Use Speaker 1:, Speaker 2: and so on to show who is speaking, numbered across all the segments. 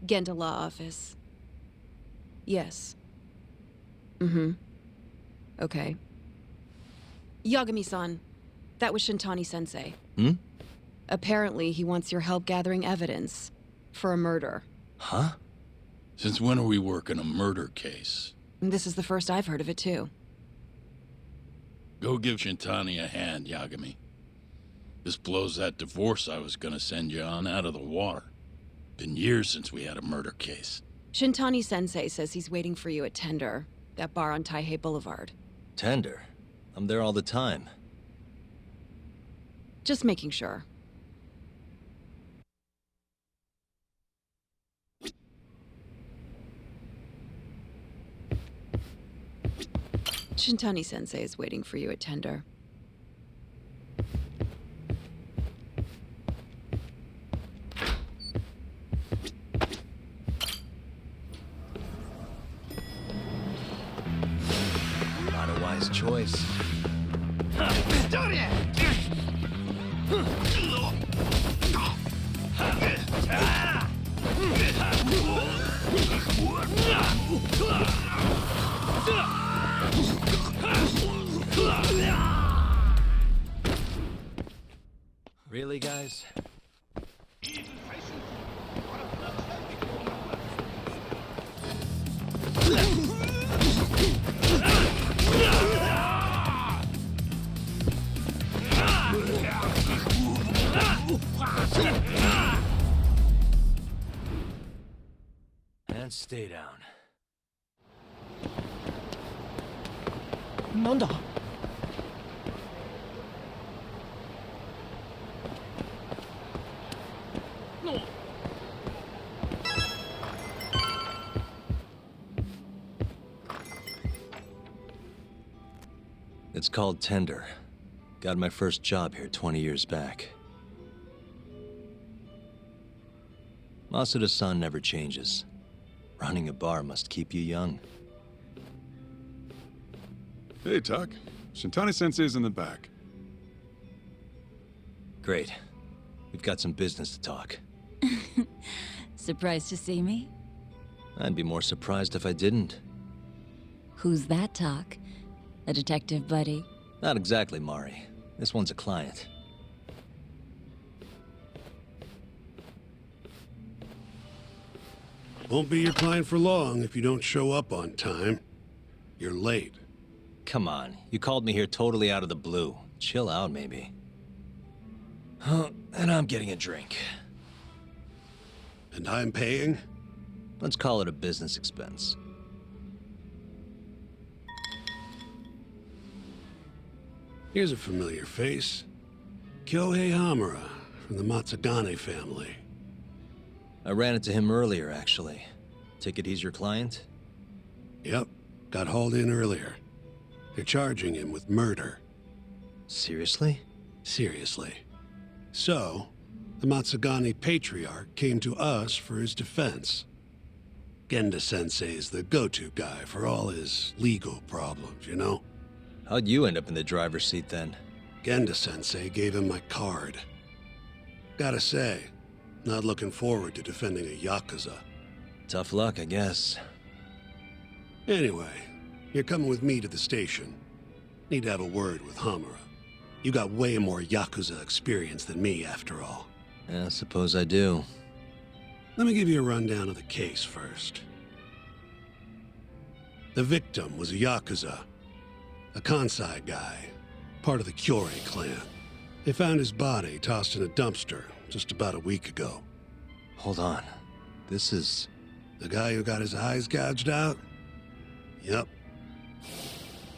Speaker 1: Genda Law Office. Yes. Mm-hmm. Okay. Yagami-san, that was Shintani-sensei.
Speaker 2: Hmm?
Speaker 1: Apparently, he wants your help gathering evidence for a murder.
Speaker 2: Huh?
Speaker 3: Since when are we working a murder case?
Speaker 1: This is the first I've heard of it, too.
Speaker 3: Go give Shintani a hand, Yagami. This blows that divorce I was gonna send you on out of the water. Been years since we had a murder case.
Speaker 1: Shintani-sensei says he's waiting for you at Tender, that bar on Taihei Boulevard.
Speaker 2: Tender. I'm there all the time.
Speaker 1: Just making sure. Shintani-sensei is waiting for you at Tender.
Speaker 2: Not a wise choice. Really, guys? And stay down.
Speaker 4: なんだ
Speaker 2: It's called Tender. Got my first job here 20 years back. Masuda-san never changes. Running a bar must keep you young.
Speaker 5: Hey, Tuck. Shintani-sensei's in the back.
Speaker 2: Great. We've got some business to talk.
Speaker 6: Surprised to see me?
Speaker 2: I'd be more surprised if I didn't.
Speaker 6: Who's that, Talk? A detective buddy?
Speaker 2: Not exactly, Mari. This one's a client.
Speaker 7: Won't be your client for long if you don't show up on time. You're late.
Speaker 2: Come on, you called me here totally out of the blue. Chill out, maybe. Oh, and I'm getting a drink.
Speaker 7: And I'm paying?
Speaker 2: Let's call it a business expense.
Speaker 7: Here's a familiar face. Kyohei Hamura, from the Matsugane family.
Speaker 2: I ran into him earlier, actually. Take it he's your client?
Speaker 7: Yep, got hauled in earlier. They're charging him with murder.
Speaker 2: Seriously?
Speaker 7: Seriously. So, the Matsugane patriarch came to us for his defense. Genda-sensei's the go-to guy for all his legal problems, you know?
Speaker 2: How'd you end up in the driver's seat then?
Speaker 7: Genda-sensei gave him my card. Gotta say, not looking forward to defending a Yakuza.
Speaker 2: Tough luck, I guess.
Speaker 7: Anyway, you're coming with me to the station. Need to have a word with Hamura. You got way more Yakuza experience than me, after all.
Speaker 2: Yeah, I suppose I do.
Speaker 7: Let me give you a rundown of the case first. The victim was a Yakuza. A Kansai guy, part of the Kyorei clan. They found his body tossed in a dumpster just about a week ago.
Speaker 2: Hold on. This is...
Speaker 7: The guy who got his eyes gouged out? Yep.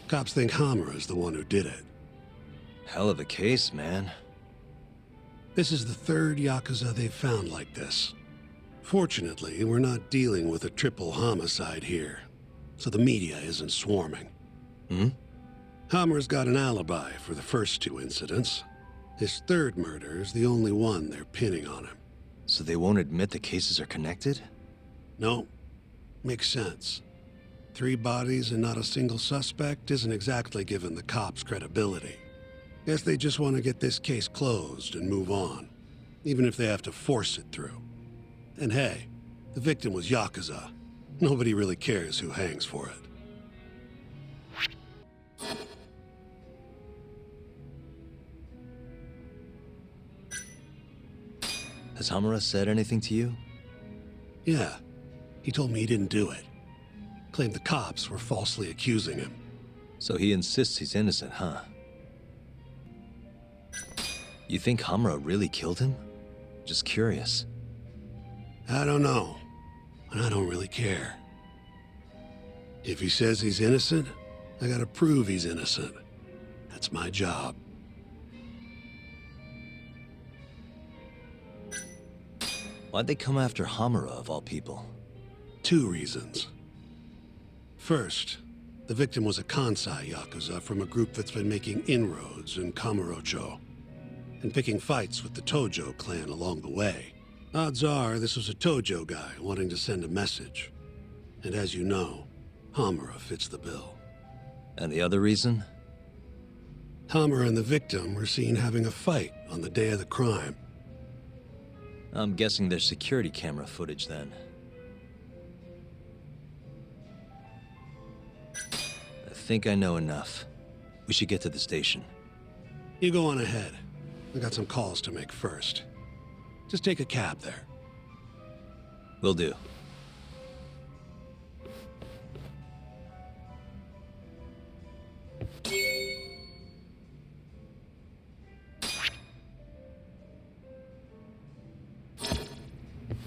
Speaker 7: Cops think Hamura's the one who did it.
Speaker 2: hell of a case, man.
Speaker 7: This is the third Yakuza they've found like this. Fortunately, we're not dealing with a triple homicide here, so the media isn't swarming.
Speaker 2: Hmm?
Speaker 7: Hammer's got an alibi for the first two incidents. His third murder is the only one they're pinning on him.
Speaker 2: So they won't admit the cases are connected?
Speaker 7: No. Makes sense. 3 bodies and not a single suspect isn't exactly giving the cops credibility. Guess they just want to get this case closed and move on, even if they have to force it through. And hey, The victim was Yakuza. Nobody really cares who hangs for it.
Speaker 2: Has Hamura said anything to you?
Speaker 7: Yeah, he told me he didn't do it. Claimed the cops were falsely accusing him.
Speaker 2: So he insists he's innocent, huh? You think Hamura really killed him? Just curious.
Speaker 7: I don't know, and I don't really care. If he says he's innocent, I gotta prove he's innocent. That's my job.
Speaker 2: Why'd they come after Hamura, of all people?
Speaker 7: 2 reasons. First, the victim was a Kansai Yakuza from a group that's been making inroads in Kamurocho, and picking fights with the Tojo clan along the way. Odds are this was a Tojo guy wanting to send a message. And as you know, Hamura fits the bill.
Speaker 2: And the other reason?
Speaker 7: Hamura and the victim were seen having a fight on the day of the crime.
Speaker 2: I'm guessing there's security camera footage then. I think I know enough. We should get to the station.
Speaker 7: You go on ahead. I got some calls to make first. Just take a cab there.
Speaker 2: Will do.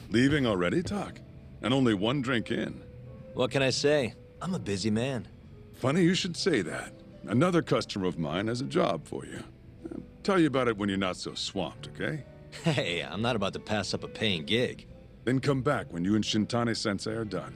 Speaker 5: Leaving already, Talk? And only 1 drink in.
Speaker 2: What can I say? I'm a busy man.
Speaker 5: Funny you should say that. Another customer of mine has a job for you. I'll tell you about it when you're not so swamped, okay?
Speaker 2: Hey, I'm not about to pass up a paying gig.
Speaker 5: Then come back when you and Shintani-sensei are done.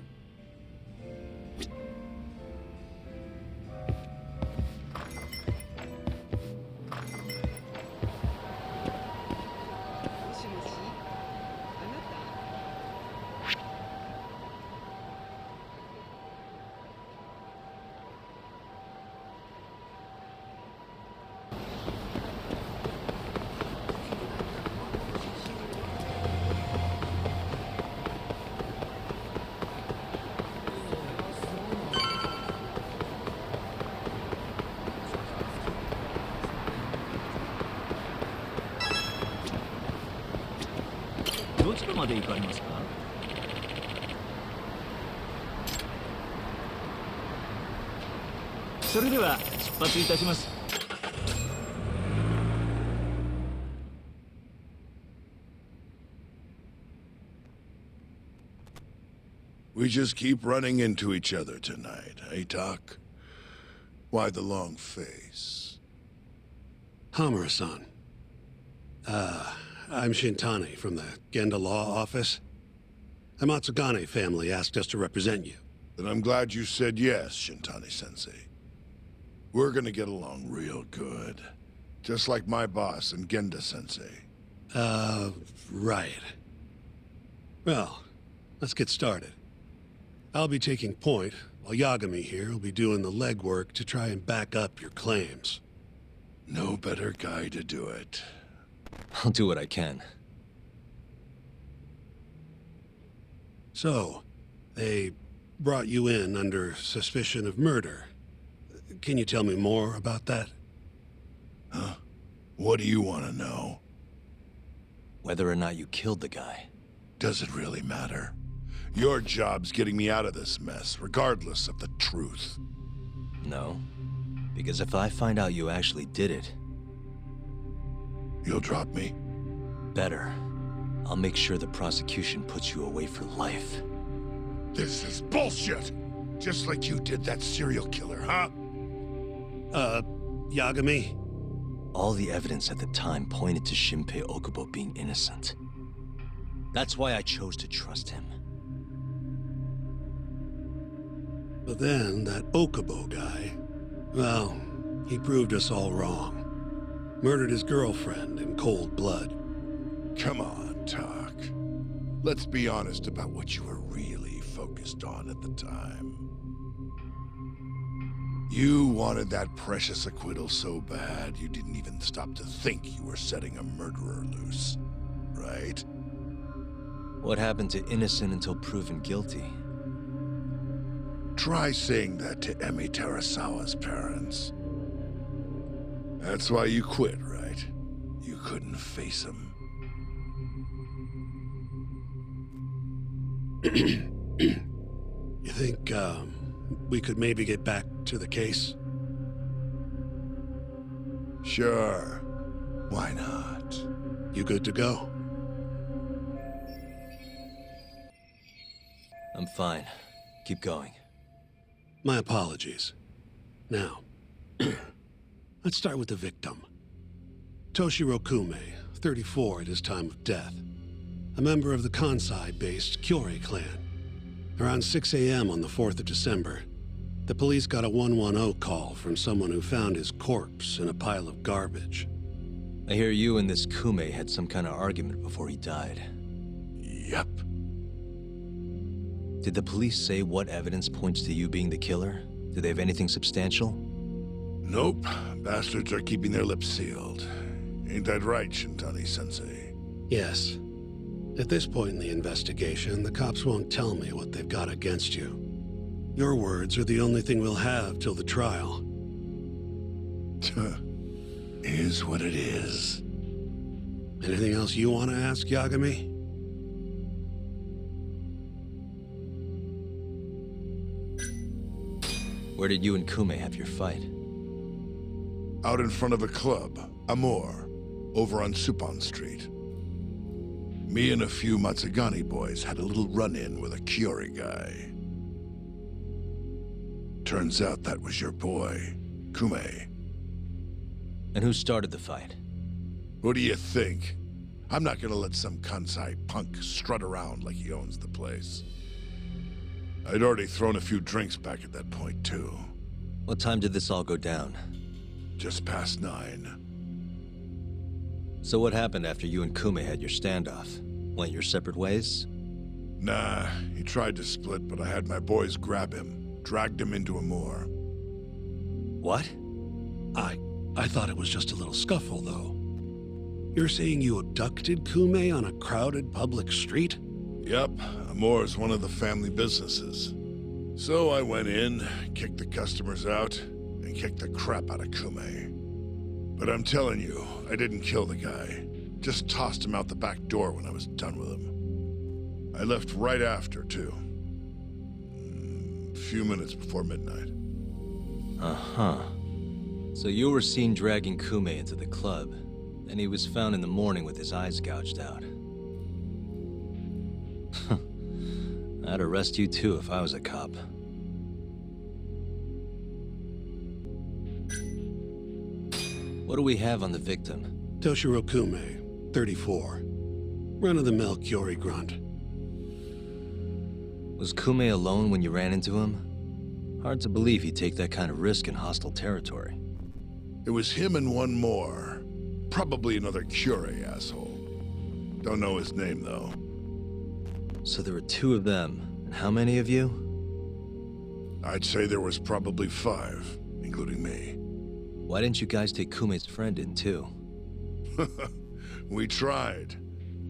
Speaker 4: We just keep running into each other tonight, eh, Doc? Why the long face?
Speaker 7: Hamura-san. I'm Shintani from the Genda Law Office. The Matsugane family asked us to represent you.
Speaker 4: Then I'm glad you said yes, Shintani-sensei. We're gonna get along real good. Just like my boss and Genda-sensei.
Speaker 7: Right. Well, let's get started. I'll be taking point, while Yagami here will be doing the legwork to try and back up your claims.
Speaker 4: No better guy to do it.
Speaker 2: I'll do what I can.
Speaker 7: So, they brought you in under suspicion of murder. Can you tell me more about that?
Speaker 4: Huh? What do you want to know?
Speaker 2: Whether or not you killed the guy.
Speaker 4: Does it really matter? Your job's getting me out of this mess, regardless of the truth.
Speaker 2: No. Because if I find out you actually did it...
Speaker 4: You'll drop me?
Speaker 2: Better. I'll make sure the prosecution puts you away for life.
Speaker 4: This is bullshit! Just like you did that serial killer, huh?
Speaker 7: Yagami?
Speaker 2: All the evidence at the time pointed to Shinpei Okubo being innocent. That's why I chose to trust him.
Speaker 7: But then, that Okubo guy, well, he proved us all wrong. Murdered his girlfriend in cold blood.
Speaker 4: Come on, Talk. Let's be honest about what you were really focused on at the time. You wanted that precious acquittal so bad, you didn't even stop to think you were setting a murderer loose, right?
Speaker 2: What happened to innocent until proven guilty?
Speaker 4: Try saying that to Emi Terasawa's parents. That's why you quit, right? You couldn't face him.
Speaker 7: You think, we could maybe get back to the case?
Speaker 4: Sure. Why not?
Speaker 7: You good to go?
Speaker 2: I'm fine. Keep going.
Speaker 7: My apologies. Now, let's start with the victim. Toshiro Kume, 34 at his time of death. A member of the Kansai-based Kyorei clan. Around 6 a.m. on the 4th of December, the police got a 110 call from someone who found his corpse in a pile of garbage.
Speaker 2: I hear you and this Kume had some kind of argument before he died.
Speaker 4: Yep.
Speaker 2: Did the police say what evidence points to you being the killer? Do they have anything substantial?
Speaker 4: Nope. Bastards are keeping their lips sealed. Ain't that right, Shintani-sensei?
Speaker 7: Yes. At this point in the investigation, the cops won't tell me what they've got against you. Your words are the only thing we'll have till the trial.
Speaker 4: Is what it is.
Speaker 7: Anything else you want to ask, Yagami?
Speaker 2: Where did you and Kume have your fight?
Speaker 4: Out in front of a club, Amor, over on Supon Street. Me and a few Matsugani boys had a little run-in with a Kyorei guy. Turns out that was your boy, Kume.
Speaker 2: And who started the fight?
Speaker 4: What do you think? I'm not gonna let some Kansai punk strut around like he owns the place. I'd already thrown a few drinks back at that point, too.
Speaker 2: What time did this all go down?
Speaker 4: Just past 9.
Speaker 2: So what happened after you and Kume had your standoff? Went your separate ways?
Speaker 4: Nah, he tried to split, but I had my boys grab him, dragged him into a moor.
Speaker 2: What?
Speaker 7: I thought it was just a little scuffle, though. You're saying you abducted Kume on a crowded public street?
Speaker 4: Yep, Amor's one of the family businesses. So I went in, kicked the customers out, and kicked the crap out of Kume. But I'm telling you, I didn't kill the guy. Just tossed him out the back door when I was done with him. I left right after, too. A few minutes before midnight.
Speaker 2: Uh-huh. So you were seen dragging Kume into the club, and he was found in the morning with his eyes gouged out. I'd arrest you too if I was a cop. What do we have on the victim?
Speaker 7: Toshiro Kume, 34. Run-of-the-mill Kyorei grunt.
Speaker 2: Was Kume alone when you ran into him? Hard to believe he'd take that kind of risk in hostile territory.
Speaker 4: It was him and one more. Probably another Kyorei asshole. Don't know his name, though.
Speaker 2: So there were 2 of them, and how many of you?
Speaker 4: I'd say there was probably 5, including me.
Speaker 2: Why didn't you guys take Kume's friend in too?
Speaker 4: We tried.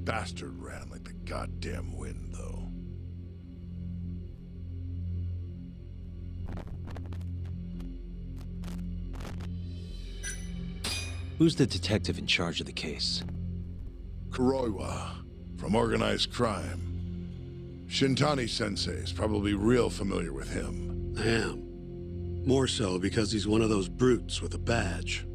Speaker 4: Bastard ran like the goddamn wind, though.
Speaker 2: Who's the detective in charge of the case?
Speaker 4: Kuroiwa, from organized crime. Shintani-sensei's probably real familiar with him.
Speaker 7: I am. More so because he's one of those brutes with a badge.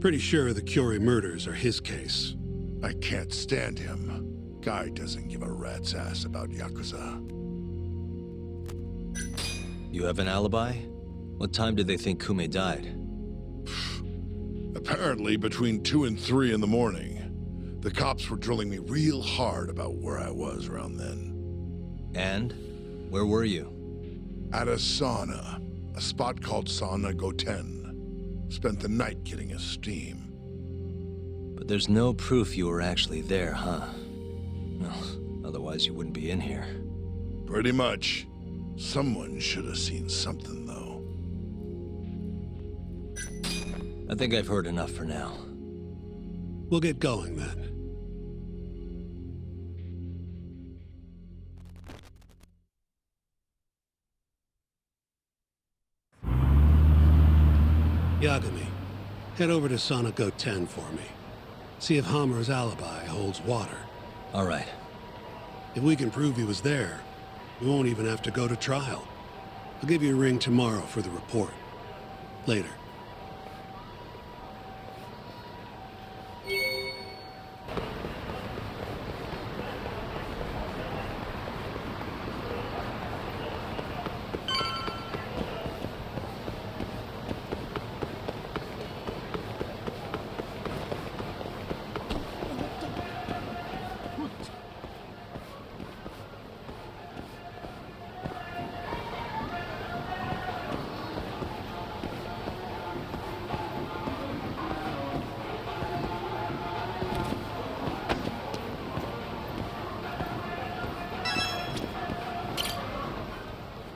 Speaker 7: Pretty sure the Kyorei murders are his case.
Speaker 4: I can't stand him. Guy doesn't give a rat's ass about Yakuza.
Speaker 2: You have an alibi? What time did they think Kume died?
Speaker 4: Apparently between 2 and 3 in the morning. The cops were drilling me real hard about where I was around then.
Speaker 2: And? Where were you?
Speaker 4: At a sauna. A spot called Sauna Goten. Spent the night getting a steam.
Speaker 2: But there's no proof you were actually there, huh? Well, otherwise you wouldn't be in here.
Speaker 4: Pretty much. Someone should have seen something, though.
Speaker 2: I think I've heard enough for now.
Speaker 7: We'll get going then. Yagami, head over to Sonico 10 for me. See if Hammer's alibi holds water.
Speaker 2: All right.
Speaker 7: If we can prove he was there, we won't even have to go to trial. I'll give you a ring tomorrow for the report. Later.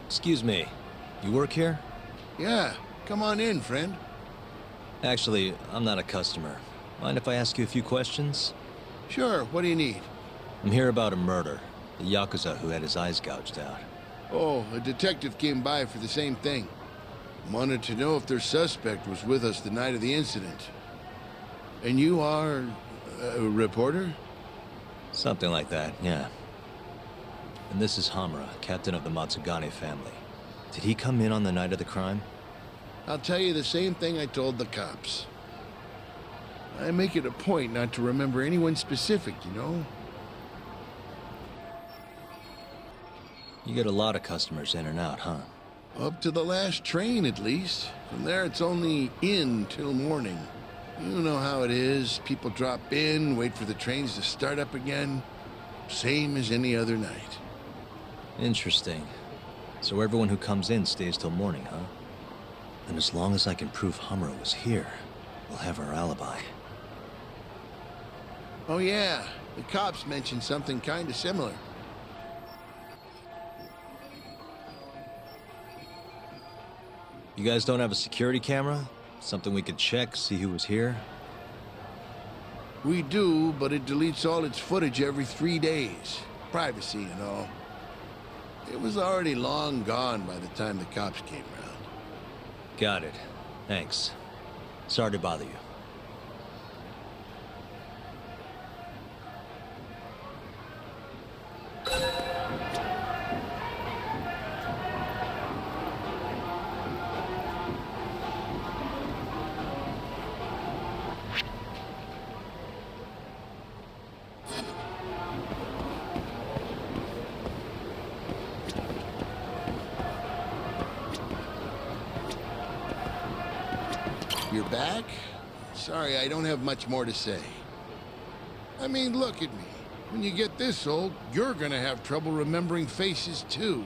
Speaker 2: Excuse me. You work here?
Speaker 8: Yeah, come on in, friend.
Speaker 2: Actually, I'm not a customer. Mind if I ask you a few questions?
Speaker 8: Sure, what do you need?
Speaker 2: I'm here about a murder. The Yakuza who had his eyes gouged out.
Speaker 8: Oh, a detective came by for the same thing. Wanted to know if their suspect was with us the night of the incident. And you are a reporter?
Speaker 2: Something like that, yeah. And this is Hamura, captain of the Matsugane family. Did he come in on the night of the crime?
Speaker 8: I'll tell you the same thing I told the cops. I make it a point not to remember anyone specific, you know?
Speaker 2: You get a lot of customers in and out, huh?
Speaker 8: Up to the last train, at least. From there, it's only in till morning. You know how it is. People drop in, wait for the trains to start up again. Same as any other night.
Speaker 2: Interesting. So everyone who comes in stays till morning, huh? And as long as I can prove Hamura was here, we'll have our alibi.
Speaker 8: Oh yeah, the cops mentioned something kinda similar.
Speaker 2: You guys don't have a security camera? Something we could check, see who was here?
Speaker 8: We do, but it deletes all its footage every 3 days. Privacy and all. It was already long gone by the time the cops came around.
Speaker 2: Got it. Thanks. Sorry to bother you.
Speaker 8: You're back? Sorry, I don't have much more to say. I mean, look at me. When you get this old, you're gonna have trouble remembering faces, too.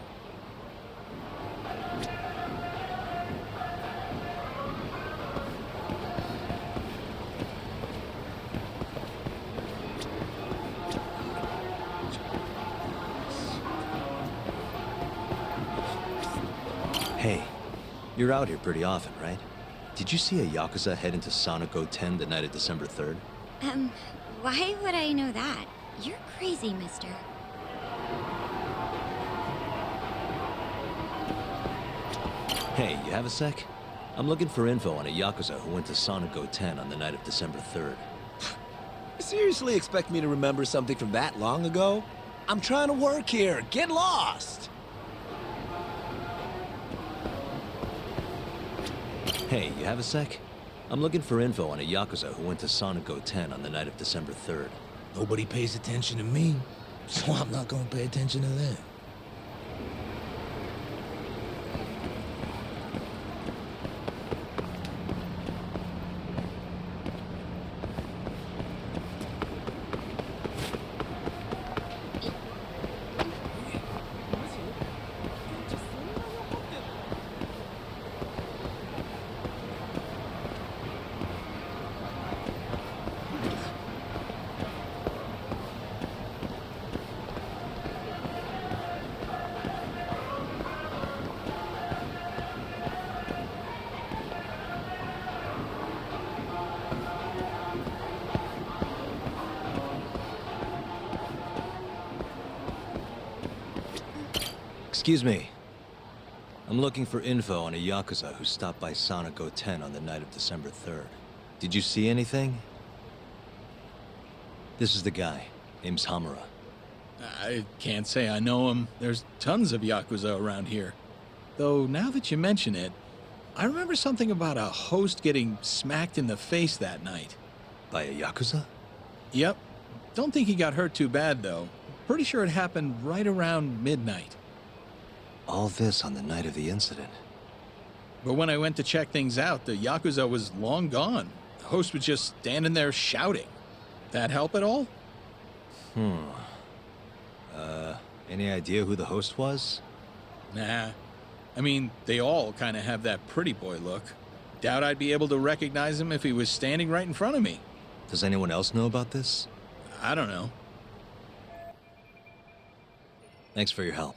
Speaker 2: Hey, you're out here pretty often, right? Did you see a Yakuza head into Sonico 10 the night of December 3rd?
Speaker 9: Why would I know that? You're crazy, mister.
Speaker 2: Hey, you have a sec? I'm looking for info on a Yakuza who went to Sonico 10 on the night of December 3rd.
Speaker 10: You seriously expect me to remember something from that long ago? I'm trying to work here. Get lost!
Speaker 2: Hey, you have a sec? I'm looking for info on a Yakuza who went to Sonico 10 on the night of December 3rd.
Speaker 10: Nobody pays attention to me, so I'm not gonna pay attention to them.
Speaker 2: Excuse me. I'm looking for info on a Yakuza who stopped by Sonic 10 on the night of December 3rd. Did you see anything? This is the guy. Name's Hamura.
Speaker 11: I can't say I know him. There's tons of Yakuza around here. Though, now that you mention it, I remember something about a host getting smacked in the face that night.
Speaker 2: By a Yakuza?
Speaker 11: Yep. Don't think he got hurt too bad, though. Pretty sure it happened right around midnight.
Speaker 2: All this on the night of the incident.
Speaker 11: But when I went to check things out, the Yakuza was long gone. The host was just standing there shouting. That help at all?
Speaker 2: Any idea who the host was?
Speaker 11: Nah. I mean, they all kind of have that pretty boy look. Doubt I'd be able to recognize him if he was standing right in front of me.
Speaker 2: Does anyone else know about this?
Speaker 11: I don't know.
Speaker 2: Thanks for your help.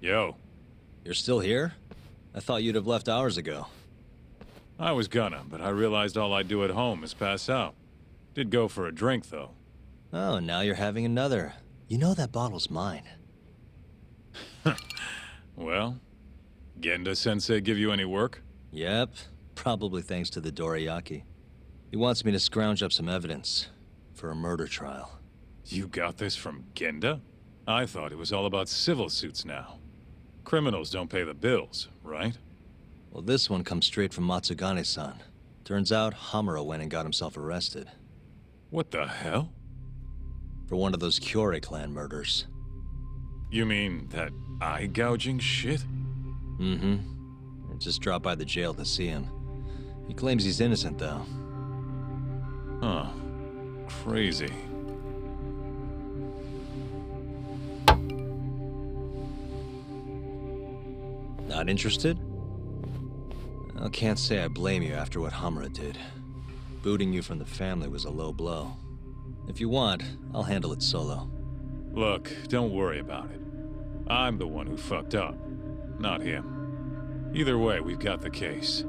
Speaker 12: Yo.
Speaker 2: You're still here? I thought you'd have left hours ago.
Speaker 12: I was gonna, but I realized all I do at home is pass out. Did go for a drink, though.
Speaker 2: Oh, now you're having another. You know that bottle's mine.
Speaker 12: Well, Genda-sensei give you any work?
Speaker 2: Yep, probably thanks to the Dorayaki. He wants me to scrounge up some evidence for a murder trial.
Speaker 12: You got this from Genda? I thought it was all about civil suits now. Criminals don't pay the bills, right?
Speaker 2: Well, this one comes straight from Matsugane-san. Turns out Hamura went and got himself arrested.
Speaker 12: What the hell?
Speaker 2: For one of those Kyorei clan murders.
Speaker 12: You mean that eye-gouging shit?
Speaker 2: Mm-hmm. I just dropped by the jail to see him. He claims he's innocent, though.
Speaker 12: Huh. Crazy.
Speaker 2: Not interested? I can't say I blame you after what Hamura did. Booting you from the family was a low blow. If you want, I'll handle it solo.
Speaker 12: Look, don't worry about it. I'm the one who fucked up, not him. Either way, we've got the case.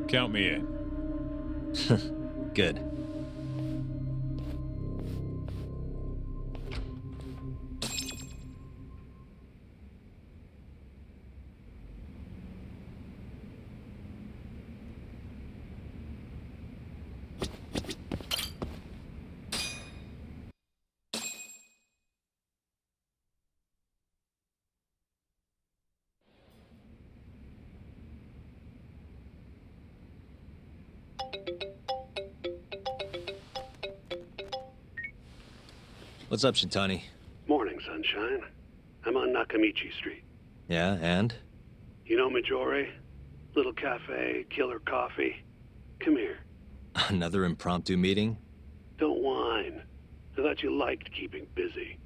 Speaker 12: Count me in.
Speaker 2: Good. What's up, Shintani?
Speaker 7: Morning, sunshine. I'm on Nakamichi Street.
Speaker 2: Yeah, and?
Speaker 7: You know Majore? Little cafe, killer coffee. Come here.
Speaker 2: Another impromptu meeting?
Speaker 7: Don't whine. I thought you liked keeping busy.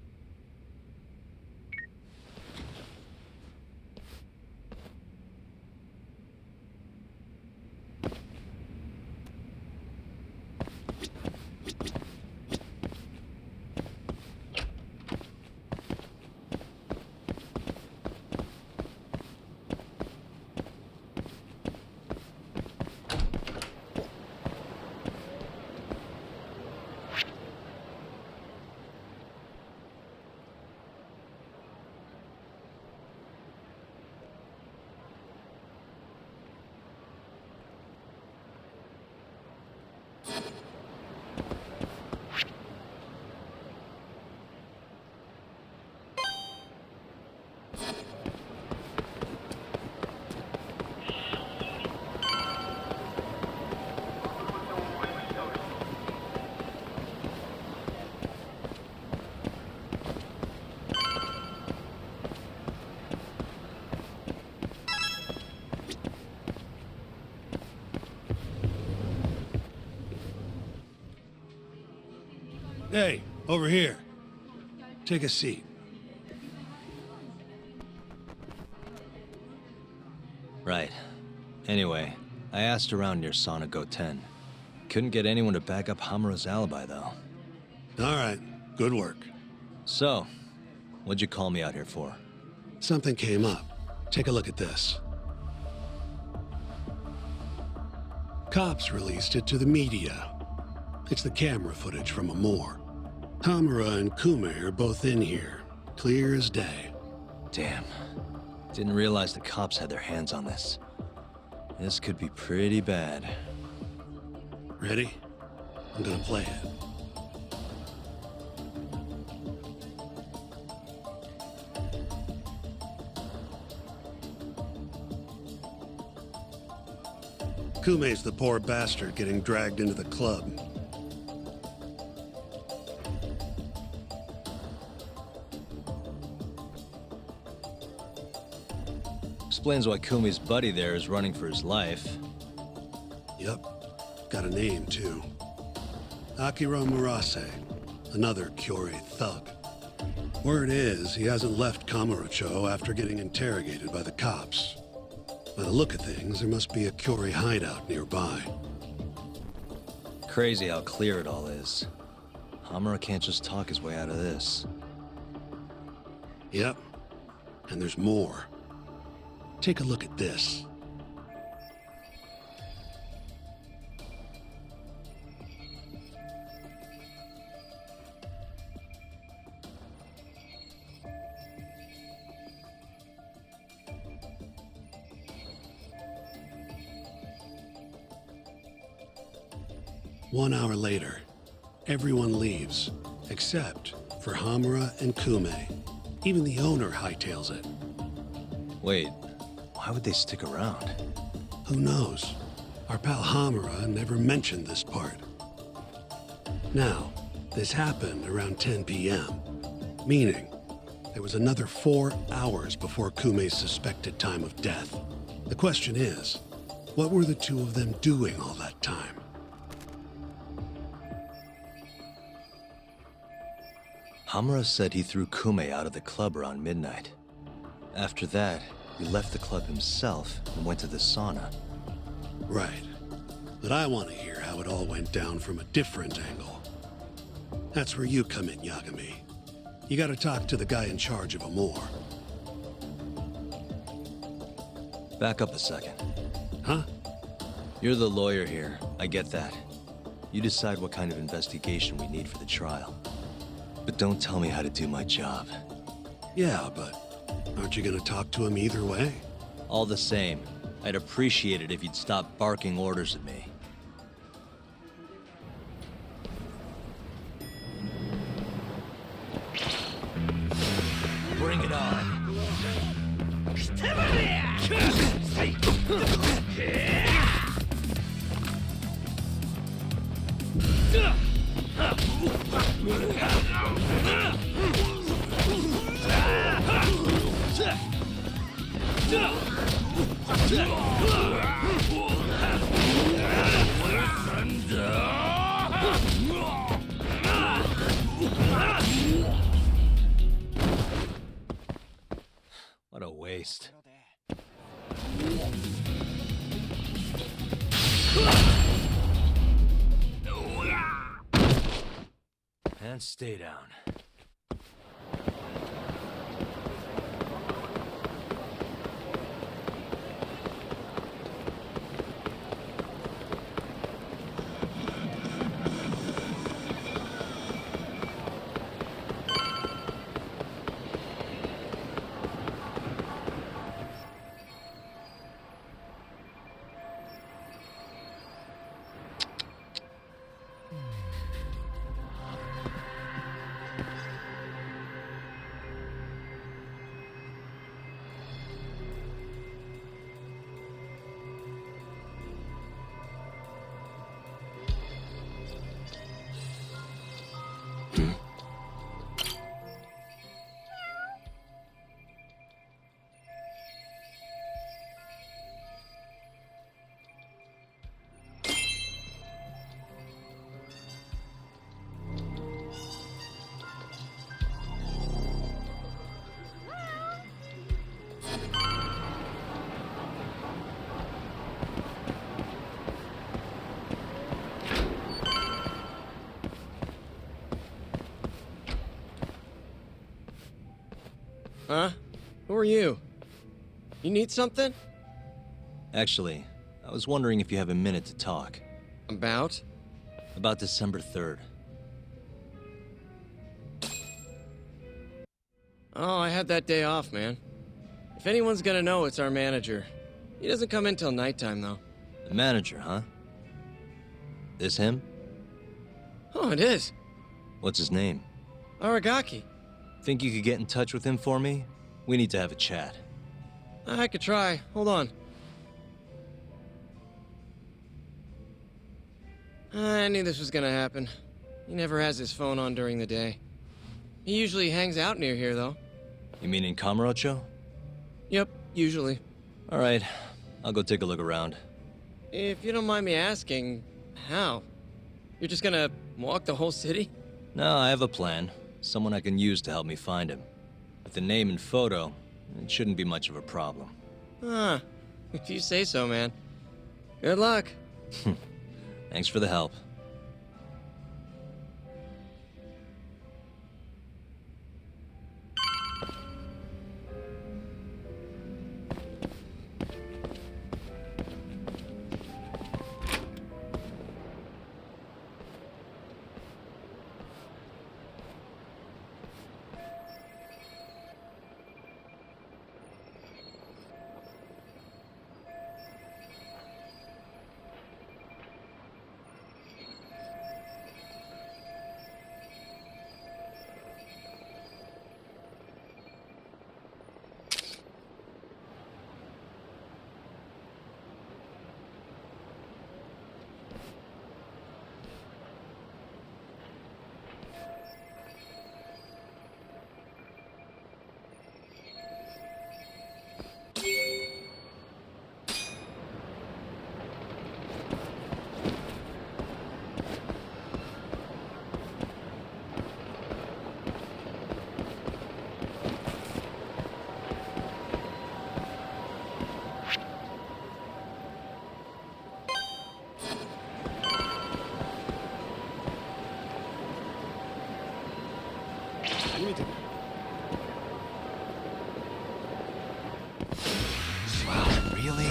Speaker 7: Hey, over here. Take a seat.
Speaker 2: Right. Anyway, I asked around near Sonigo 10. Couldn't get anyone to back up Hamura's alibi, though.
Speaker 7: All right, good work.
Speaker 2: So, what'd you call me out here for?
Speaker 7: Something came up. Take a look at this. Cops released it to the media. It's the camera footage from a moor. Hamura and Kume are both in here, clear as day.
Speaker 2: Damn. Didn't realize the cops had their hands on this. This could be pretty bad.
Speaker 7: Ready? I'm gonna play it. Kume's the poor bastard getting dragged into the club.
Speaker 2: Explains why Kumi's buddy there is running for his life.
Speaker 7: Yep. Got a name, too. Akira Murase, another Kyorei thug. Word is, he hasn't left Kamurocho after getting interrogated by the cops. By the look of things, there must be a Kyorei hideout nearby.
Speaker 2: Crazy how clear it all is. Hamura can't just talk his way out of this.
Speaker 7: Yep. And there's more. Take a look at this. One hour later, everyone leaves, except for Hamura and Kume. Even the owner hightails it.
Speaker 2: Wait, why would they stick around?
Speaker 7: Who knows? Our pal Hamura never mentioned this part. Now, this happened around 10 p.m., meaning there was another 4 hours before Kume's suspected time of death. The question is, what were the two of them doing all that time?
Speaker 2: Hamura said he threw Kume out of the club around midnight. After that, he left the club himself and went to the sauna.
Speaker 7: Right. But I want to hear how it all went down from a different angle. That's where you come in, Yagami. You gotta talk to the guy in charge of Amor.
Speaker 2: Back up a second.
Speaker 7: Huh?
Speaker 2: You're the lawyer here, I get that. You decide what kind of investigation we need for the trial. But don't tell me how to do my job.
Speaker 7: Yeah, but aren't you gonna talk to him either way?
Speaker 2: All the same, I'd appreciate it if you'd stop barking orders at me. Bring it on. What a waste. And stay down.
Speaker 13: Huh? Who are you? You need something?
Speaker 2: Actually, I was wondering if you have a minute to talk.
Speaker 13: About?
Speaker 2: About December 3rd.
Speaker 13: Oh, I had that day off, man. If anyone's gonna know, it's our manager. He doesn't come in till nighttime, though.
Speaker 2: The manager, huh? This him?
Speaker 13: Oh, it is.
Speaker 2: What's his name?
Speaker 13: Aragaki.
Speaker 2: Think you could get in touch with him for me? We need to have a chat.
Speaker 13: I could try. Hold on. I knew this was gonna happen. He never has his phone on during the day. He usually hangs out near here, though.
Speaker 2: You mean in Kamurocho?
Speaker 13: Yep, usually.
Speaker 2: All right, I'll go take a look around.
Speaker 13: If you don't mind me asking, how? You're just gonna walk the whole city?
Speaker 2: No, I have a plan. Someone I can use to help me find him. With the name and photo, it shouldn't be much of a problem.
Speaker 13: Huh. If you say so, man. Good luck.
Speaker 2: Thanks for the help. Wow, really?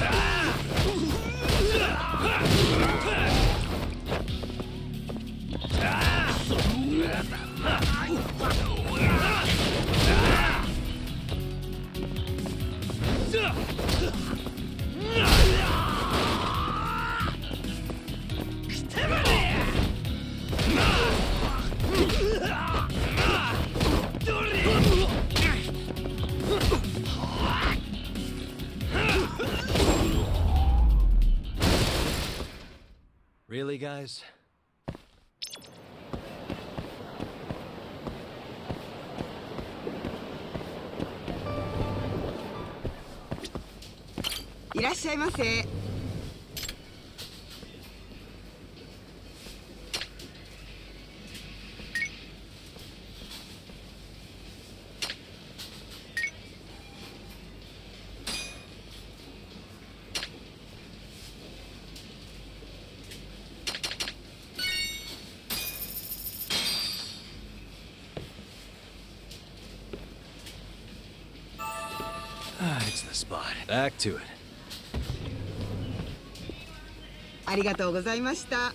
Speaker 2: Really, guys? It's the spot. Back to it.
Speaker 14: ありがとうございました。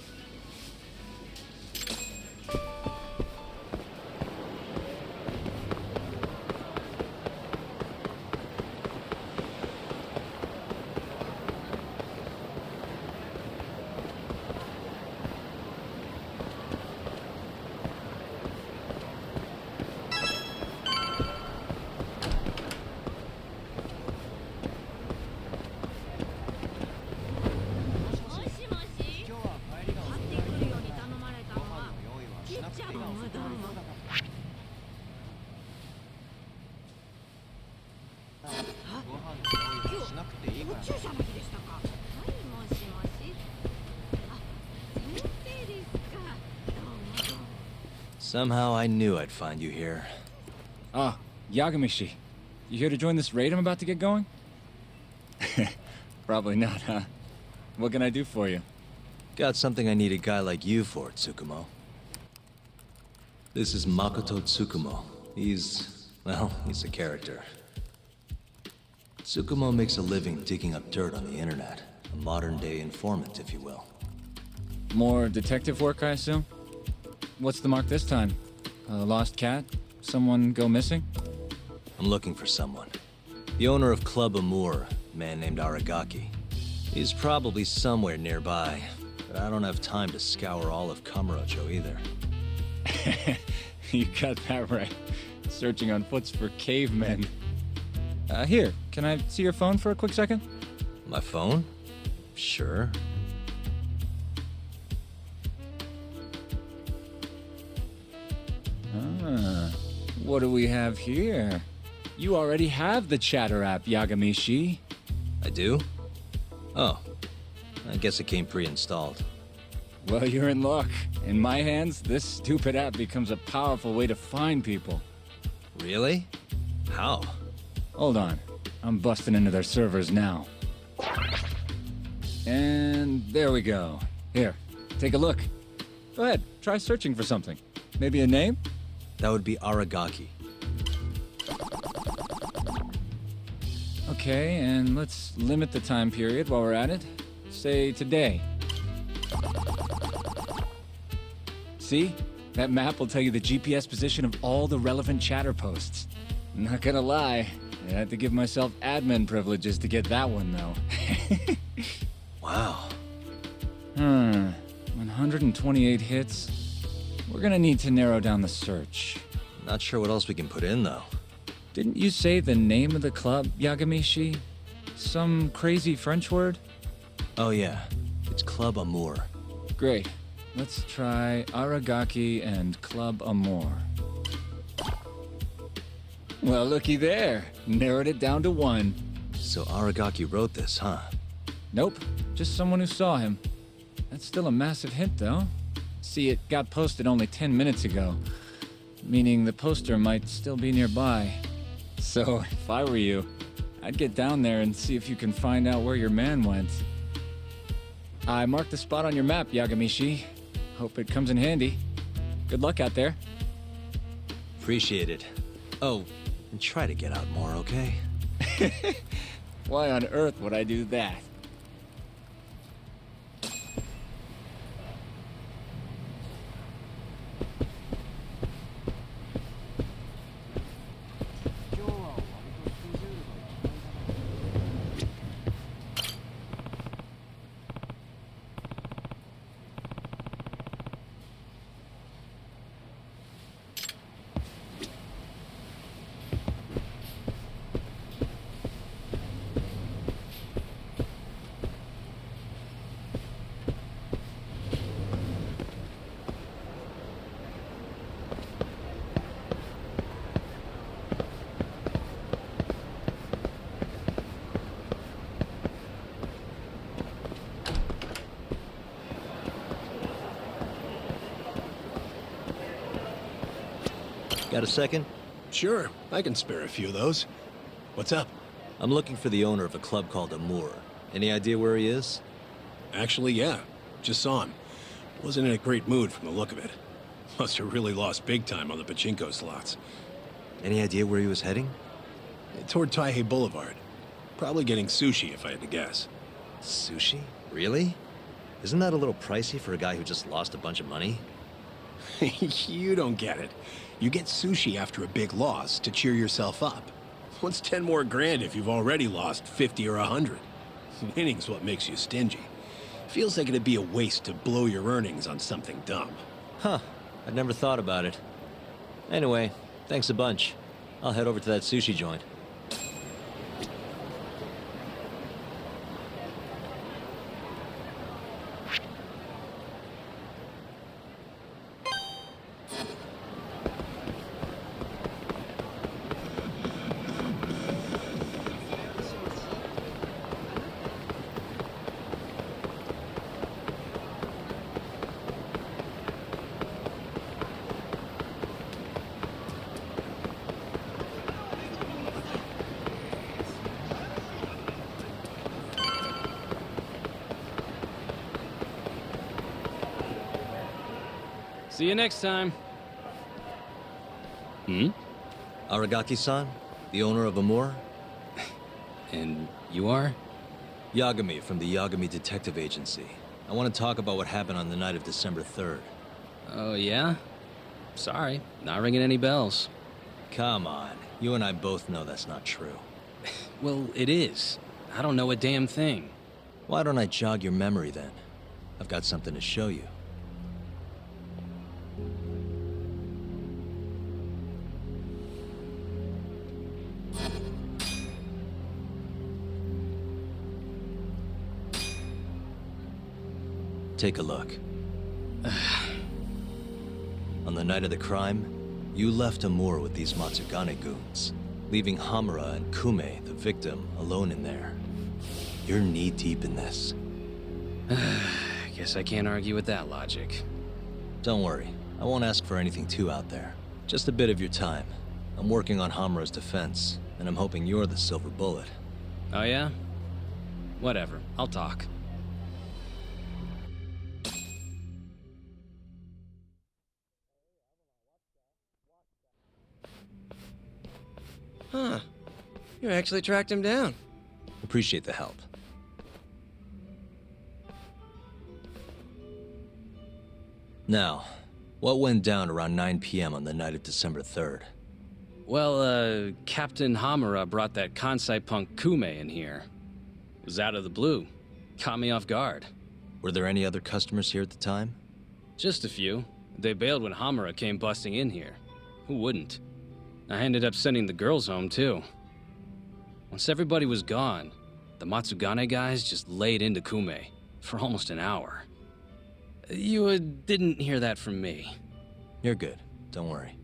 Speaker 2: Somehow I knew I'd find you here.
Speaker 15: Ah, Yagami-shi. You here to join this raid I'm about to get going? Probably not, huh? What can I do for you?
Speaker 2: Got something I need a guy like you for, Tsukumo. This is Makoto Tsukumo. He's Well, he's a character. Tsukumo makes a living digging up dirt on the internet. A modern-day informant, if you will.
Speaker 15: More detective work, I assume? What's the mark this time? A lost cat? Someone go missing?
Speaker 2: I'm looking for someone. The owner of Club Amour, a man named Aragaki. He's probably somewhere nearby, but I don't have time to scour all of Kamurocho either.
Speaker 15: You got that right. Searching on foots for cavemen. Here, can I see your phone for a quick second?
Speaker 2: My phone? Sure.
Speaker 15: Ah, what do we have here? You already have the chatter app, Yagamishi.
Speaker 2: I do? Oh. I guess it came pre-installed.
Speaker 15: Well, you're in luck. In my hands, this stupid app becomes a powerful way to find people.
Speaker 2: Really? How?
Speaker 15: Hold on. I'm busting into their servers now. And there we go. Here, take a look. Go ahead, try searching for something. Maybe a name?
Speaker 2: That would be Aragaki.
Speaker 15: Okay, and let's limit the time period while we're at it. Say today. See? That map will tell you the GPS position of all the relevant chatter posts. Not gonna lie, I had to give myself admin privileges to get that one, though.
Speaker 2: Wow.
Speaker 15: 128 hits. We're gonna need to narrow down the search.
Speaker 2: Not sure what else we can put in, though.
Speaker 15: Didn't you say the name of the club, Yagamishi? Some crazy French word?
Speaker 2: Oh yeah, it's Club Amour.
Speaker 15: Great. Let's try Aragaki and Club Amour. Well, looky there. Narrowed it down to 1.
Speaker 2: So Aragaki wrote this, huh?
Speaker 15: Nope. Just someone who saw him. That's still a massive hint, though. See, it got posted only 10 minutes ago, meaning the poster might still be nearby. So, if I were you, I'd get down there and see if you can find out where your man went. I marked the spot on your map, Yagamishi. Hope it comes in handy. Good luck out there.
Speaker 2: Appreciate it. Oh, and try to get out more, okay?
Speaker 15: Why on earth would I do that?
Speaker 2: Got a second?
Speaker 16: Sure, I can spare a few of those. What's up?
Speaker 2: I'm looking for the owner of a club called Amour. Any idea where he is?
Speaker 16: Actually, yeah. Just saw him. Wasn't in a great mood from the look of it. Must have really lost big time on the pachinko slots.
Speaker 2: Any idea where he was heading?
Speaker 16: Toward Taihei Boulevard. Probably getting sushi, if I had to guess.
Speaker 2: Sushi? Really? Isn't that a little pricey for a guy who just lost a bunch of money?
Speaker 16: You don't get it. You get sushi after a big loss to cheer yourself up. What's 10 more grand if you've already lost 50 or 100? Winning's what makes you stingy. Feels like it'd be a waste to blow your earnings on something dumb.
Speaker 2: Huh. I'd never thought about it. Anyway, thanks a bunch. I'll head over to that sushi joint.
Speaker 13: See you next time.
Speaker 2: Aragaki-san? The owner of Amur?
Speaker 17: And you are?
Speaker 2: Yagami from the Yagami Detective Agency. I want to talk about what happened on the night of December 3rd.
Speaker 17: Oh, yeah? Sorry, not ringing any bells.
Speaker 2: Come on. You and I both know that's not true.
Speaker 17: Well, it is. I don't know a damn thing.
Speaker 2: Why don't I jog your memory then? I've got something to show you. Take a look. On the night of the crime, you left Amur with these Matsugane goons, leaving Hamura and Kume, the victim, alone in there. You're knee-deep in this.
Speaker 17: Guess I can't argue with that logic.
Speaker 2: Don't worry, I won't ask for anything too out there. Just a bit of your time. I'm working on Hamura's defense, and I'm hoping you're the silver bullet.
Speaker 17: Oh yeah? Whatever, I'll talk.
Speaker 13: Huh. You actually tracked him down.
Speaker 2: Appreciate the help. Now, what went down around 9 p.m. on the night of December 3rd?
Speaker 17: Well, Captain Hamura brought that Kansai punk Kume in here. It was out of the blue. Caught me off guard.
Speaker 2: Were there any other customers here at the time?
Speaker 17: Just a few. They bailed when Hamura came busting in here. Who wouldn't? I ended up sending the girls home, too. Once everybody was gone, the Matsugane guys just laid into Kume for almost an hour. You didn't hear that from me.
Speaker 2: You're good. Don't worry.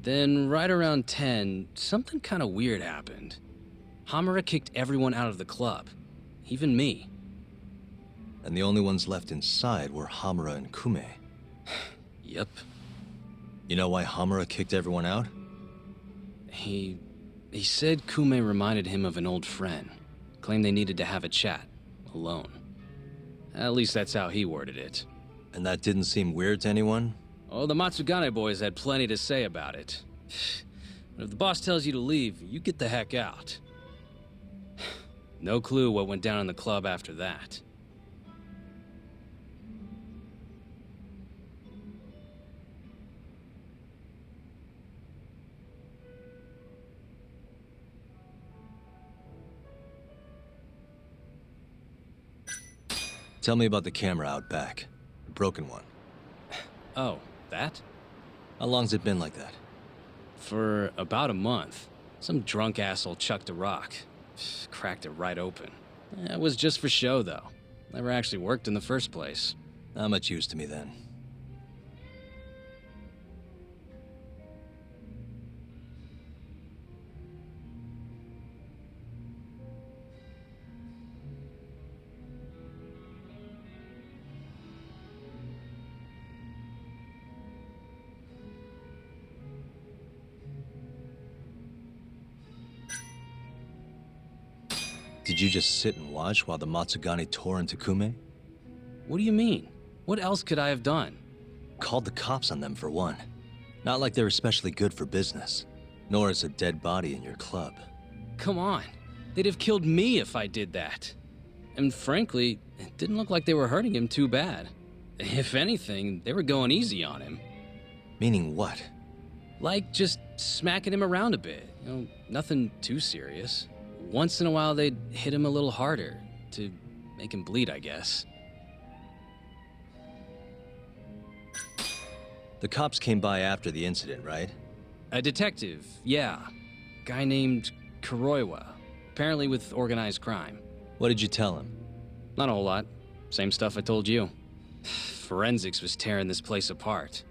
Speaker 17: Then, right around 10, something kind of weird happened. Hamura kicked everyone out of the club. Even me.
Speaker 2: And the only ones left inside were Hamura and Kume.
Speaker 17: Yep.
Speaker 2: You know why Hamura kicked everyone out?
Speaker 17: He said Kume reminded him of an old friend. Claimed they needed to have a chat. Alone. At least that's how he worded it.
Speaker 2: And that didn't seem weird to anyone?
Speaker 17: Oh, the Matsugane boys had plenty to say about it. But if the boss tells you to leave, you get the heck out. No clue what went down in the club after that.
Speaker 2: Tell me about the camera out back. The broken one.
Speaker 17: Oh, that?
Speaker 2: How long's it been like that?
Speaker 17: For about a month. Some drunk asshole chucked a rock. Cracked it right open. It was just for show, though. Never actually worked in the first place.
Speaker 2: Not much use to me, then. Did you just sit and watch while the Matsugane tore into Kume?
Speaker 17: What do you mean? What else could I have done?
Speaker 2: Called the cops on them, for one. Not like they're especially good for business. Nor is a dead body in your club.
Speaker 17: Come on. They'd have killed me if I did that. And frankly, it didn't look like they were hurting him too bad. If anything, they were going easy on him.
Speaker 2: Meaning what?
Speaker 17: Like just smacking him around a bit. You know, nothing too serious. Once in a while, they'd hit him a little harder to make him bleed, I guess.
Speaker 2: The cops came by after the incident, right?
Speaker 17: A detective, yeah. Guy named Kuroiwa. Apparently with organized crime.
Speaker 2: What did you tell him?
Speaker 17: Not a whole lot. Same stuff I told you. Forensics was tearing this place apart.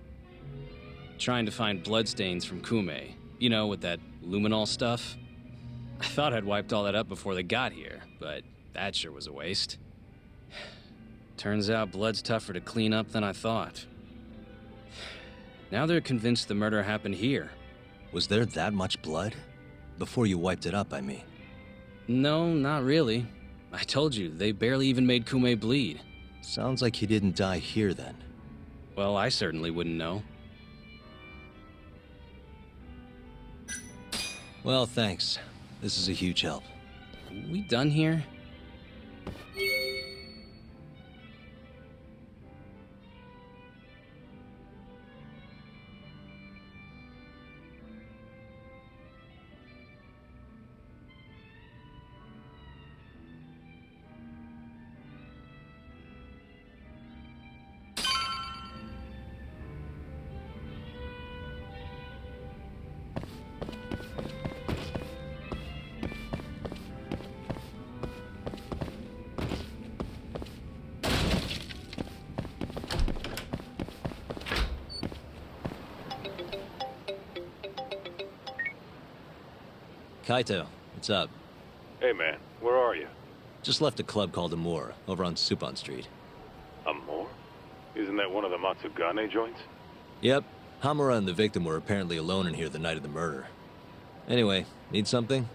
Speaker 17: Trying to find bloodstains from Kume. You know, with that luminol stuff. I thought I'd wiped all that up before they got here, but that sure was a waste. Turns out blood's tougher to clean up than I thought. Now they're convinced the murder happened here.
Speaker 2: Was there that much blood? Before you wiped it up, I mean.
Speaker 17: No, not really. I told you, they barely even made Kume bleed.
Speaker 2: Sounds like he didn't die here, then.
Speaker 17: Well, I certainly wouldn't know.
Speaker 2: Well, thanks. This is a huge help.
Speaker 17: We done here?
Speaker 2: Kaito, what's up?
Speaker 12: Hey man, where are you?
Speaker 2: Just left a club called Amur, over on Supon Street.
Speaker 12: Amor? Isn't that one of the Matsugane joints?
Speaker 2: Yep. Hamura and the victim were apparently alone in here the night of the murder. Anyway, need something?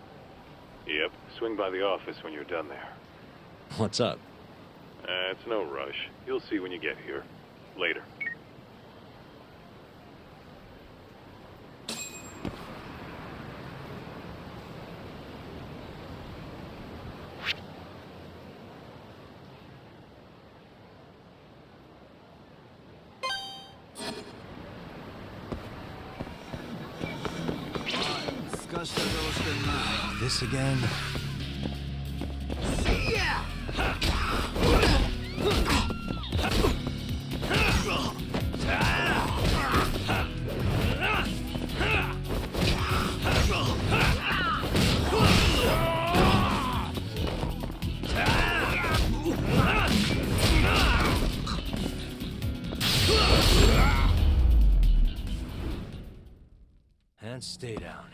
Speaker 12: Yep, swing by the office when you're done there.
Speaker 2: What's up?
Speaker 12: It's no rush. You'll see when you get here. Later.
Speaker 2: This again? And stay down.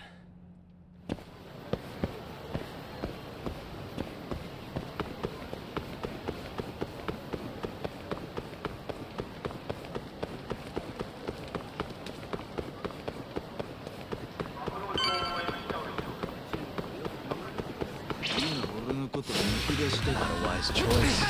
Speaker 2: Not a wise choice.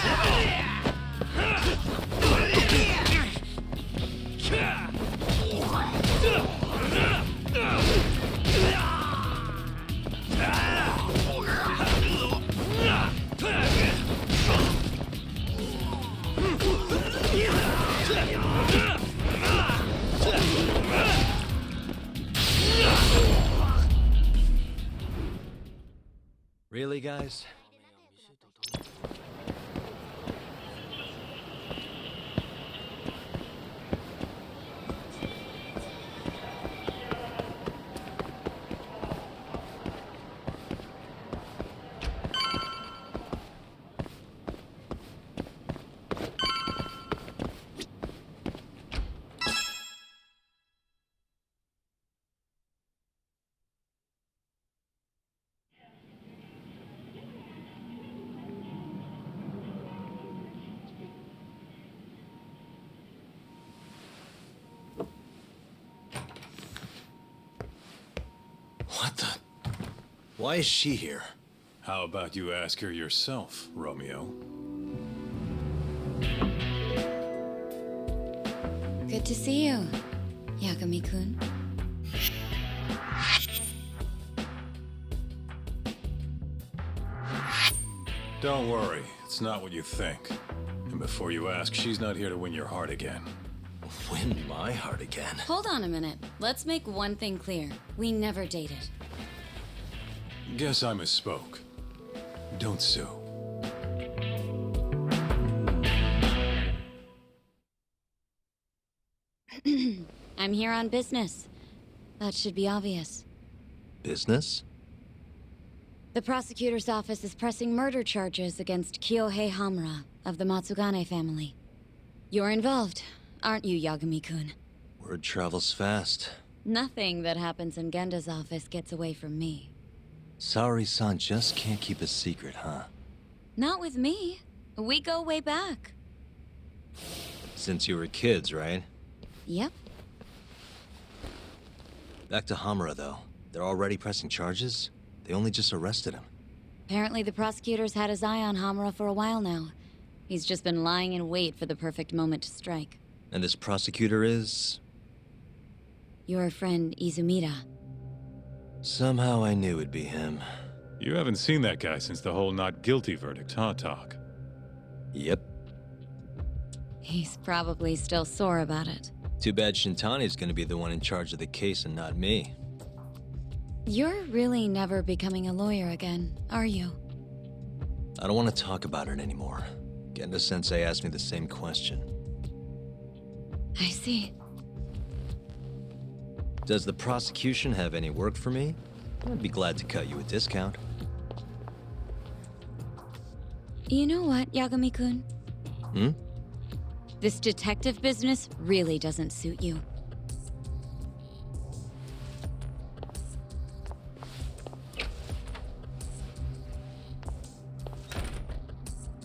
Speaker 2: Really, guys? What the? Why is she here?
Speaker 12: How about you ask her yourself, Romeo?
Speaker 6: Good to see you, Yagami-kun.
Speaker 12: Don't worry, it's not what you think. And before you ask, she's not here to win your heart again.
Speaker 2: Win my heart again?
Speaker 6: Hold on a minute. Let's make one thing clear. We never dated.
Speaker 12: Guess I misspoke. Don't sue.
Speaker 6: I'm here on business. That should be obvious.
Speaker 2: Business?
Speaker 6: The prosecutor's office is pressing murder charges against Kyohei Hamura of the Matsugane family. You're involved, aren't you, Yagami-kun?
Speaker 2: Word travels fast.
Speaker 6: Nothing that happens in Genda's office gets away from me.
Speaker 2: Saori-san just can't keep a secret, huh?
Speaker 6: Not with me. We go way back.
Speaker 2: Since you were kids, right?
Speaker 6: Yep.
Speaker 2: Back to Hamura, though. They're already pressing charges? They only just arrested him.
Speaker 6: Apparently the prosecutor's had his eye on Hamura for a while now. He's just been lying in wait for the perfect moment to strike.
Speaker 2: And this prosecutor is?
Speaker 6: Your friend Izumida.
Speaker 2: Somehow I knew it'd be him.
Speaker 12: You haven't seen that guy since the whole not guilty verdict, huh, Talk?
Speaker 2: Yep.
Speaker 6: He's probably still sore about it.
Speaker 2: Too bad Shintani's gonna be the one in charge of the case and not me.
Speaker 6: You're really never becoming a lawyer again, are you?
Speaker 2: I don't want to talk about it anymore. Genda-sensei asked me the same question.
Speaker 6: I see.
Speaker 2: Does the prosecution have any work for me? I'd be glad to cut you a discount.
Speaker 6: You know what, Yagami-kun?
Speaker 2: Hmm?
Speaker 6: This detective business really doesn't suit you.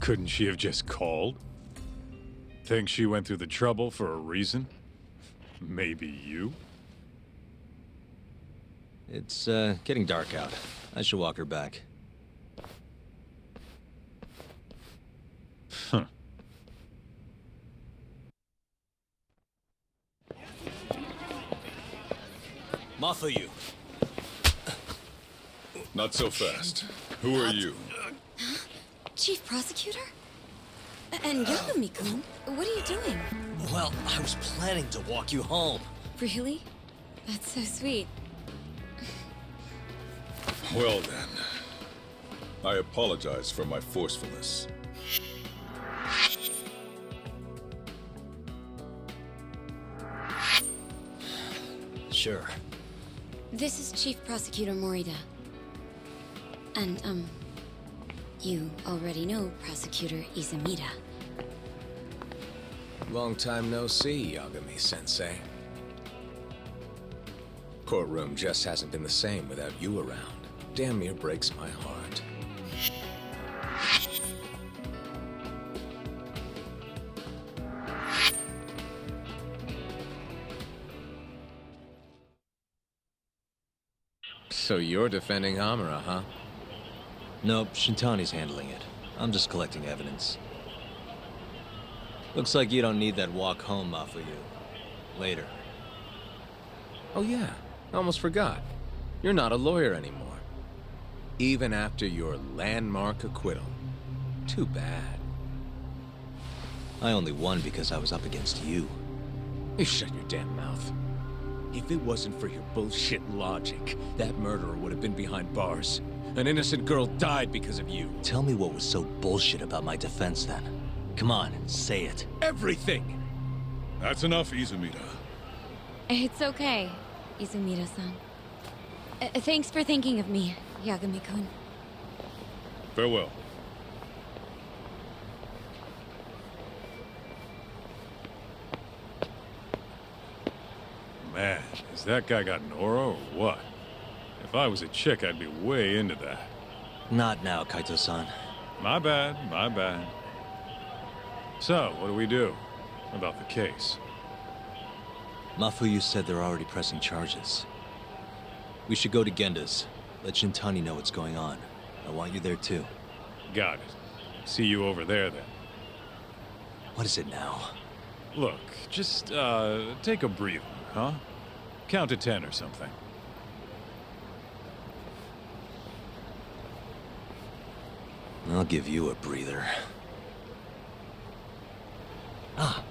Speaker 12: Couldn't she have just called? Think she went through the trouble for a reason? Maybe you?
Speaker 2: It's, getting dark out. I should walk her back.
Speaker 12: Huh.
Speaker 2: Mafuyu.
Speaker 5: Not so fast. Who are you?
Speaker 6: Chief Prosecutor? And Yagami-kun, what are you doing?
Speaker 2: Well, I was planning to walk you home.
Speaker 6: Really? That's so sweet.
Speaker 5: Well then. I apologize for my forcefulness.
Speaker 2: Sure.
Speaker 6: This is Chief Prosecutor Morita. And, you already know Prosecutor Izumida.
Speaker 10: Long time no see, Yagami-sensei. Courtroom just hasn't been the same without you around. Damn near breaks my heart. So you're defending Hamura, huh?
Speaker 2: Nope, Shintani's handling it. I'm just collecting evidence. Looks like you don't need that walk home, Mafuyu. Later.
Speaker 10: Oh yeah, I almost forgot. You're not a lawyer anymore. Even after your landmark acquittal. Too bad.
Speaker 2: I only won because I was up against you.
Speaker 10: You shut your damn mouth. If it wasn't for your bullshit logic, that murderer would have been behind bars. An innocent girl died because of you.
Speaker 2: Tell me what was so bullshit about my defense then. Come on, say it.
Speaker 10: Everything!
Speaker 5: That's enough, Izumida.
Speaker 6: It's okay, Izumida-san. Thanks for thinking of me, Yagami-kun.
Speaker 5: Farewell.
Speaker 12: Man, has that guy got Nora or what? If I was a chick, I'd be way into that.
Speaker 2: Not now, Kaito-san.
Speaker 12: My bad, my bad. So, what do we do about the case?
Speaker 2: Mafuyu said they're already pressing charges. We should go to Genda's. Let Shintani know what's going on. I want you there too.
Speaker 12: Got it. See you over there then.
Speaker 2: What is it now?
Speaker 12: Look, just, take a breather, huh? Count to 10 or something.
Speaker 2: I'll give you a breather. Ah.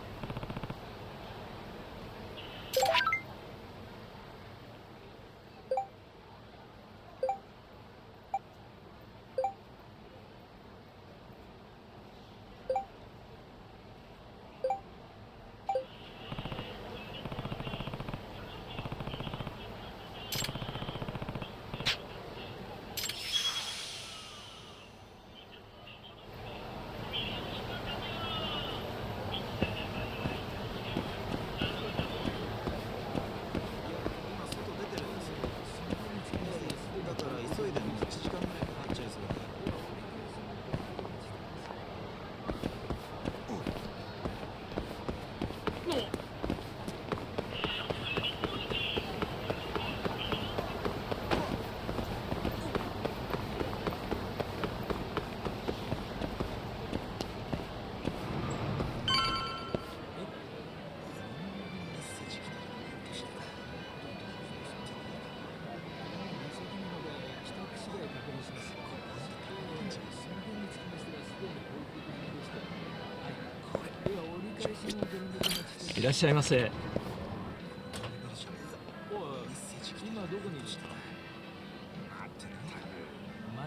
Speaker 18: いらっしゃいませ。待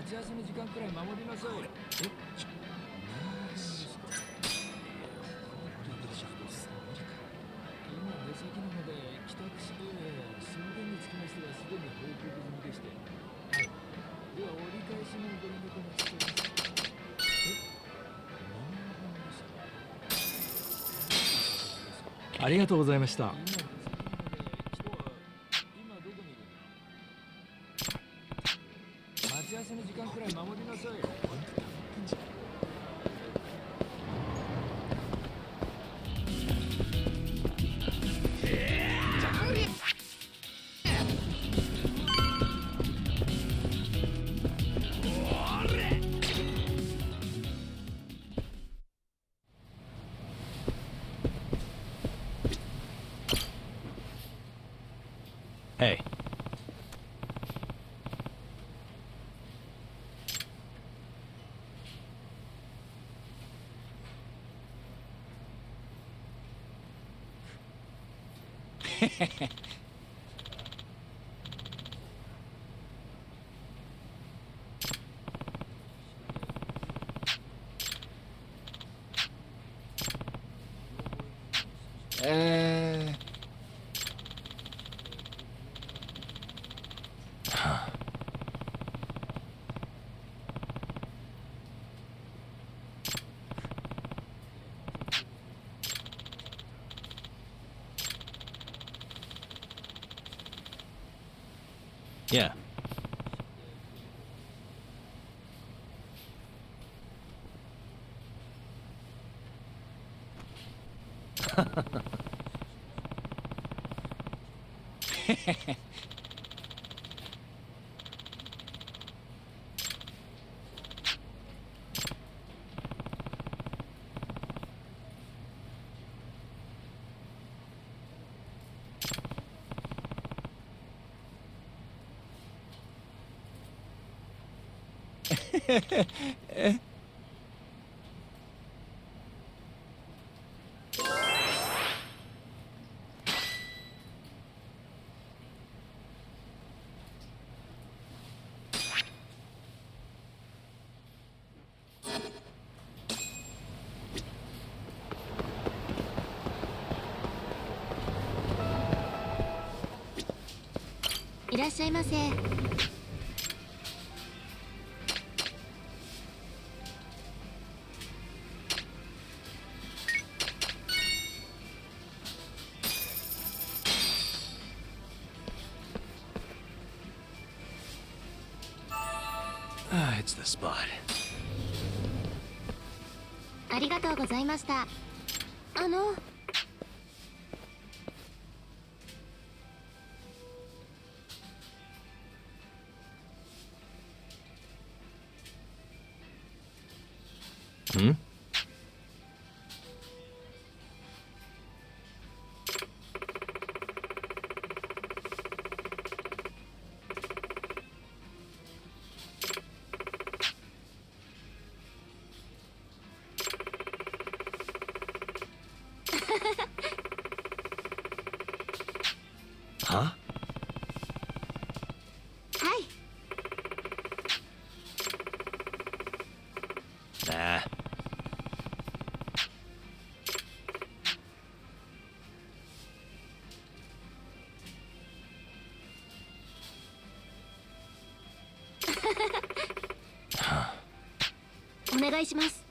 Speaker 18: ち合わせの時間くらい守りなさい。今出先なので帰宅してその件につきましてはすでに報告済みでして、はい、では折り返しのご連絡お待ちしております。ありがとうございました。待ち合わせの時間くらい守りなさい。
Speaker 2: Hey. Yeah. Eh?
Speaker 9: いらっしゃいませ。
Speaker 2: It's the spot.
Speaker 9: ありがとうございました。
Speaker 2: Hmm? Huh?
Speaker 9: はい。
Speaker 2: Nah. Huh.
Speaker 9: お願いします。